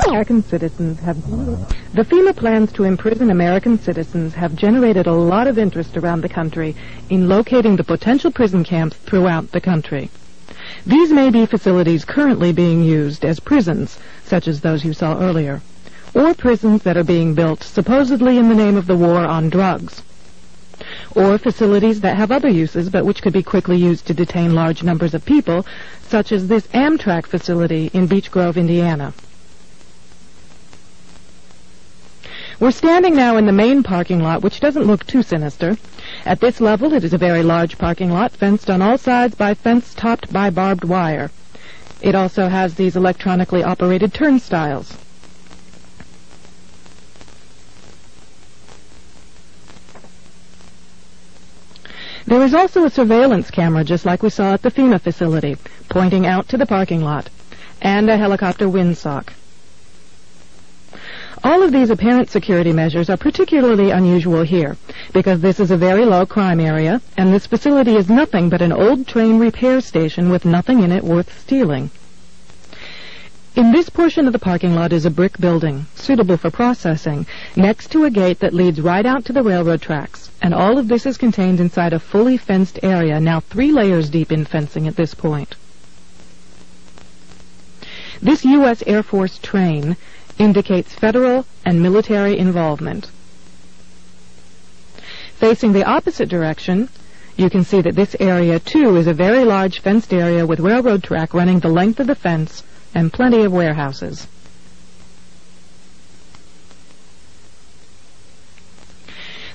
American citizens have... The FEMA plans to imprison American citizens have generated a lot of interest around the country in locating the potential prison camps throughout the country. These may be facilities currently being used as prisons, such as those you saw earlier, or prisons that are being built supposedly in the name of the war on drugs, or facilities that have other uses but which could be quickly used to detain large numbers of people, such as this Amtrak facility in Beech Grove, Indiana. We're standing now in the main parking lot, which doesn't look too sinister. At this level, it is a very large parking lot, fenced on all sides by fence topped by barbed wire. It also has these electronically operated turnstiles. There is also a surveillance camera, just like we saw at the FEMA facility, pointing out to the parking lot, and a helicopter windsock. All of these apparent security measures are particularly unusual here, because this is a very low crime area, and this facility is nothing but an old train repair station with nothing in it worth stealing. In this portion of the parking lot is a brick building, suitable for processing, next to a gate that leads right out to the railroad tracks, and all of this is contained inside a fully fenced area, now 3 layers deep in fencing at this point. This U.S. Air Force train indicates federal and military involvement. Facing the opposite direction, you can see that this area, too, is a very large fenced area with railroad track running the length of the fence and plenty of warehouses.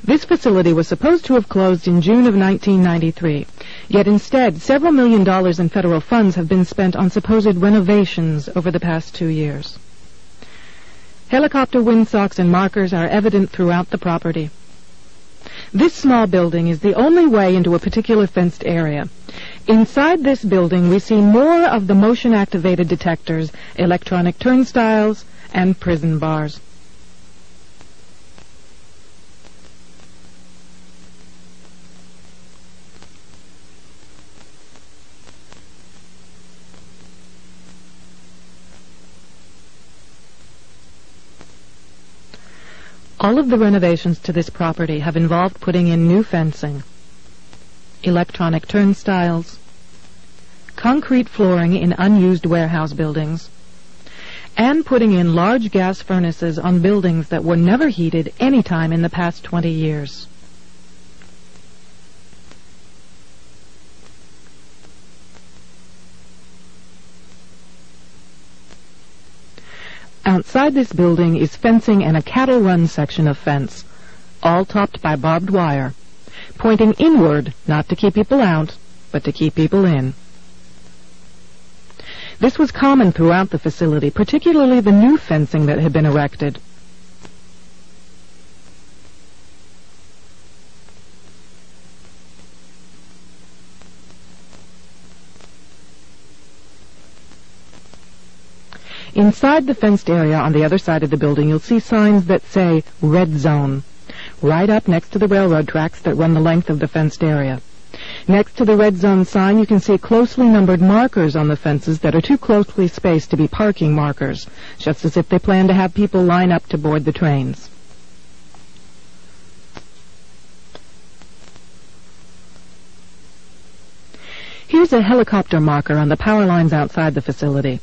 This facility was supposed to have closed in June of 1993, yet instead several $1 million in federal funds have been spent on supposed renovations over the past 2 years. Helicopter windsocks and markers are evident throughout the property. This small building is the only way into a particular fenced area. Inside this building, we see more of the motion-activated detectors, electronic turnstiles, and prison bars. All of the renovations to this property have involved putting in new fencing, electronic turnstiles, concrete flooring in unused warehouse buildings, and putting in large gas furnaces on buildings that were never heated any time in the past 20 years. Outside this building is fencing and a cattle run section of fence, all topped by barbed wire, pointing inward, not to keep people out, but to keep people in. This was common throughout the facility, particularly the new fencing that had been erected. Inside the fenced area on the other side of the building, you'll see signs that say Red Zone, right up next to the railroad tracks that run the length of the fenced area. Next to the Red Zone sign, you can see closely numbered markers on the fences that are too closely spaced to be parking markers, just as if they plan to have people line up to board the trains. Here's a helicopter marker on the power lines outside the facility,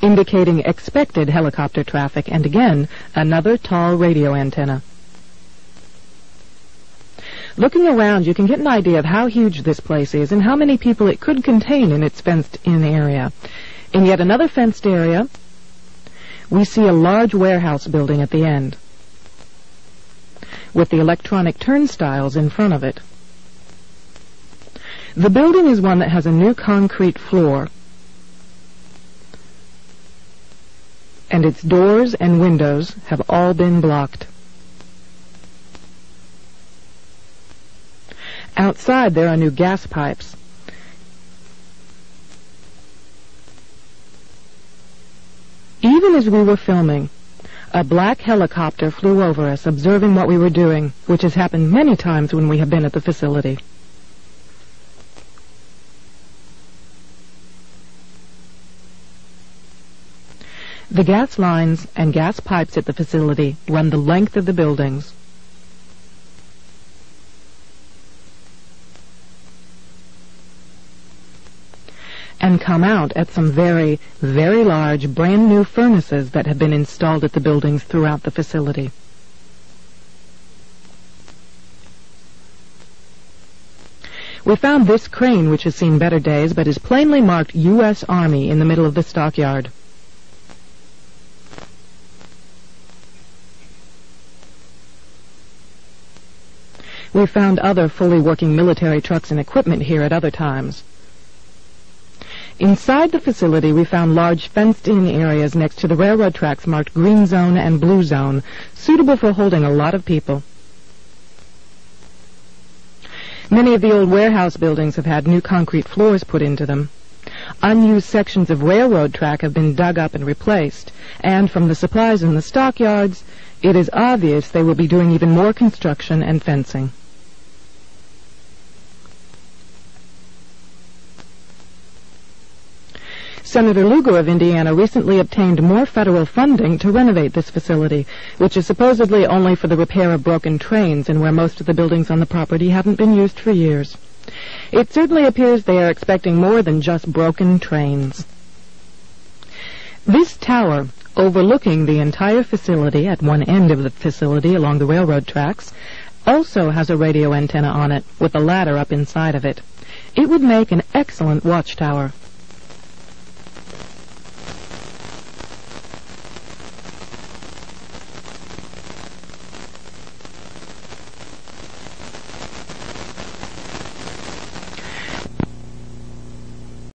indicating expected helicopter traffic, and again, another tall radio antenna. Looking around, you can get an idea of how huge this place is and how many people it could contain in its fenced-in area. In yet another fenced area, we see a large warehouse building at the end, with the electronic turnstiles in front of it. The building is one that has a new concrete floor, and its doors and windows have all been blocked. Outside, there are new gas pipes. Even as we were filming, a black helicopter flew over us, observing what we were doing, which has happened many times when we have been at the facility. The gas lines and gas pipes at the facility run the length of the buildings. And come out at some very, very large, brand-new furnaces that have been installed at the buildings throughout the facility. We found this crane, which has seen better days, but is plainly marked U.S. Army in the middle of the stockyard. We found other fully working military trucks and equipment here at other times. Inside the facility, we found large fenced-in areas next to the railroad tracks marked green zone and blue zone, suitable for holding a lot of people. Many of the old warehouse buildings have had new concrete floors put into them. Unused sections of railroad track have been dug up and replaced, and from the supplies in the stockyards, it is obvious they will be doing even more construction and fencing. Senator Lugar of Indiana recently obtained more federal funding to renovate this facility, which is supposedly only for the repair of broken trains and where most of the buildings on the property haven't been used for years. It certainly appears they are expecting more than just broken trains. This tower, overlooking the entire facility at one end of the facility along the railroad tracks, also has a radio antenna on it with a ladder up inside of it. It would make an excellent watchtower.